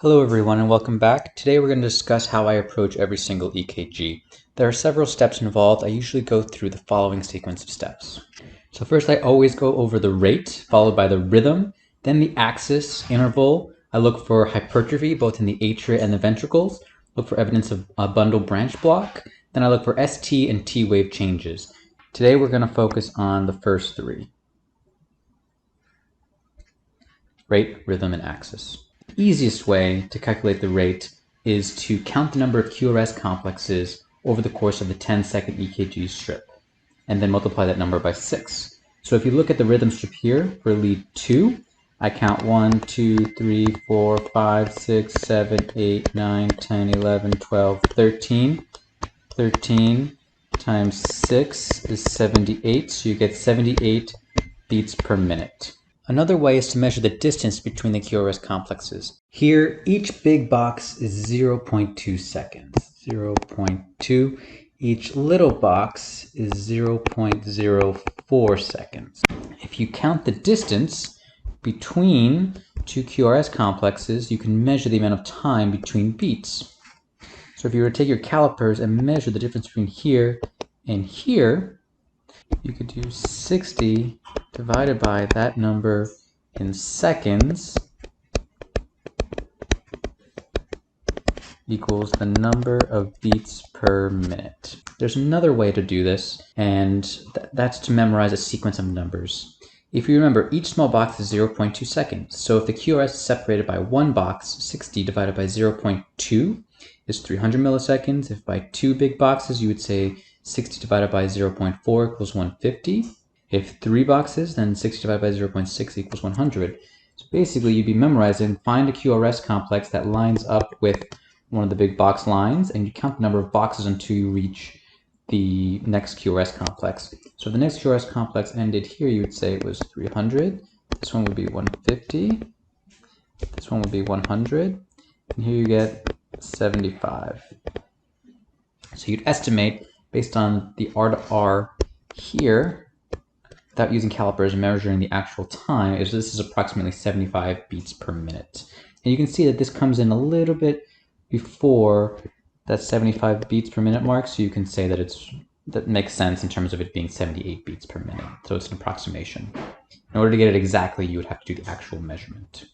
Hello everyone and welcome back. Today we're going to discuss how I approach every single EKG. There are several steps involved. I usually go through the following sequence of steps. So first I always go over the rate, followed by the rhythm, then the axis, interval. I look for hypertrophy both in the atria and the ventricles, look for evidence of a bundle branch block, then I look for ST and T wave changes. Today we're going to focus on the first three: rate, rhythm, and axis. The easiest way to calculate the rate is to count the number of QRS complexes over the course of the 10-second EKG strip, and then multiply that number by 6. So if you look at the rhythm strip here for lead 2, I count 1, 2, 3, 4, 5, 6, 7, 8, 9, 10, 11, 12, 13. 13 times 6 is 78, so you get 78 beats per minute. Another way is to measure the distance between the QRS complexes. Here, each big box is 0.2 seconds. 0.2. Each little box is 0.04 seconds. If you count the distance between two QRS complexes, you can measure the amount of time between beats. So if you were to take your calipers and measure the difference between here and here, you could do 60 divided by that number in seconds equals the number of beats per minute. There's another way to do this, and that's to memorize a sequence of numbers. If you remember, each small box is 0.2 seconds. So if the QRS is separated by one box, 60 divided by 0.2 is 300 milliseconds. If by two big boxes, you would say 60 divided by 0.4 equals 150. If three boxes, then 60 divided by 0.6 equals 100. So basically, you'd be memorizing, find a QRS complex that lines up with one of the big box lines, and you count the number of boxes until you reach the next QRS complex. So if the next QRS complex ended here, you would say it was 300. This one would be 150. This one would be 100. And here you get 75. So you'd estimate, based on the R to R here, without using calipers and measuring the actual time, this is approximately 75 beats per minute. And you can see that this comes in a little bit before that 75 beats per minute mark, so you can say that that makes sense in terms of it being 78 beats per minute. So it's an approximation. In order to get it exactly, you would have to do the actual measurement.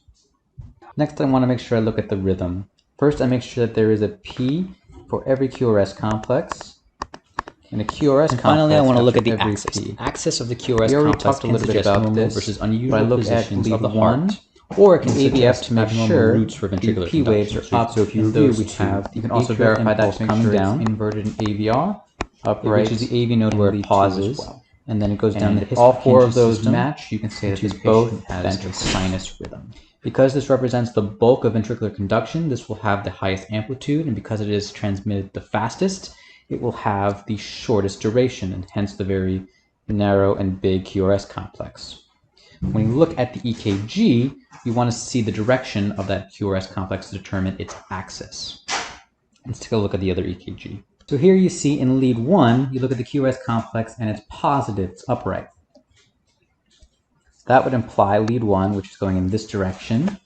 Next, I want to make sure I look at the rhythm. First, I make sure that there is a P for every QRS complex. And a QRS complex. Finally, I want to look at the axis. The axis of the QRS complex. We already talked a little bit about this versus unusual positions of the heart. Or it can AVF to make sure roots for ventricular P waves are up. So if you review, we have, you can also verify that to coming down, inverted in AVR, upright, which is the AV node where it pauses, and then it goes down. If all four of those match, you can say that this both has a sinus rhythm. Because this represents the bulk of ventricular conduction, this will have the highest amplitude, and because it is transmitted the fastest, it will have the shortest duration, and hence the very narrow and big QRS complex. When you look at the EKG, you want to see the direction of that QRS complex to determine its axis. Let's take a look at the other EKG. So here you see in lead 1, you look at the QRS complex and it's positive, it's upright. That would imply lead 1, which is going in this direction,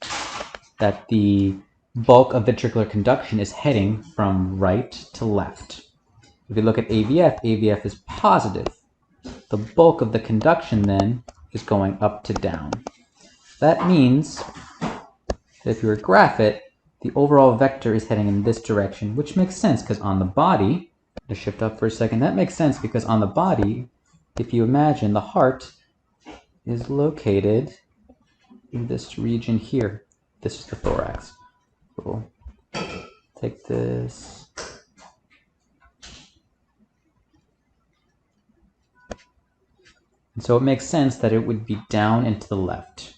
that the bulk of ventricular conduction is heading from right to left. If you look at AVF, AVF is positive. The bulk of the conduction then is going up to down. That means that if you were to graph it, the overall vector is heading in this direction, which makes sense because on the body, to shift up for a second, that makes sense because on the body, if you imagine the heart is located in this region here. This is the thorax. We'll take this. And so it makes sense that it would be down and to the left.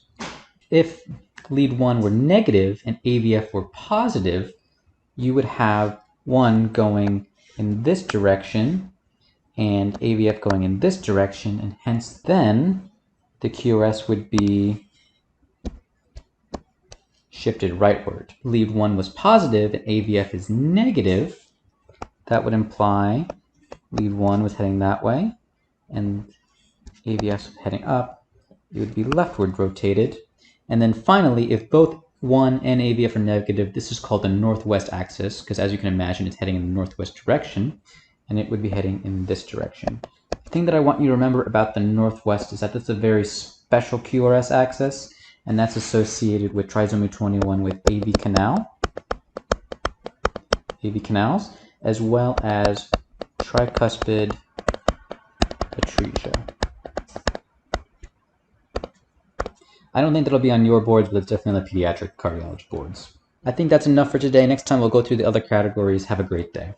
If lead 1 were negative and AVF were positive, you would have 1 going in this direction and AVF going in this direction, and hence then the QRS would be shifted rightward. Lead 1 was positive and AVF is negative. That would imply lead 1 was heading that way and AVF heading up, it would be leftward rotated. And then finally, if both 1 and AVF are negative. This is called the northwest axis because, as you can imagine, it's heading in the northwest direction, and it would be heading in this direction. The thing that I want you to remember about the northwest is that it's a very special QRS axis, and that's associated with trisomy 21 with AV canals, as well as tricuspid atresia. I don't think that'll be on your boards, but it's definitely on the pediatric cardiology boards. I think that's enough for today. Next time we'll go through the other categories. Have a great day.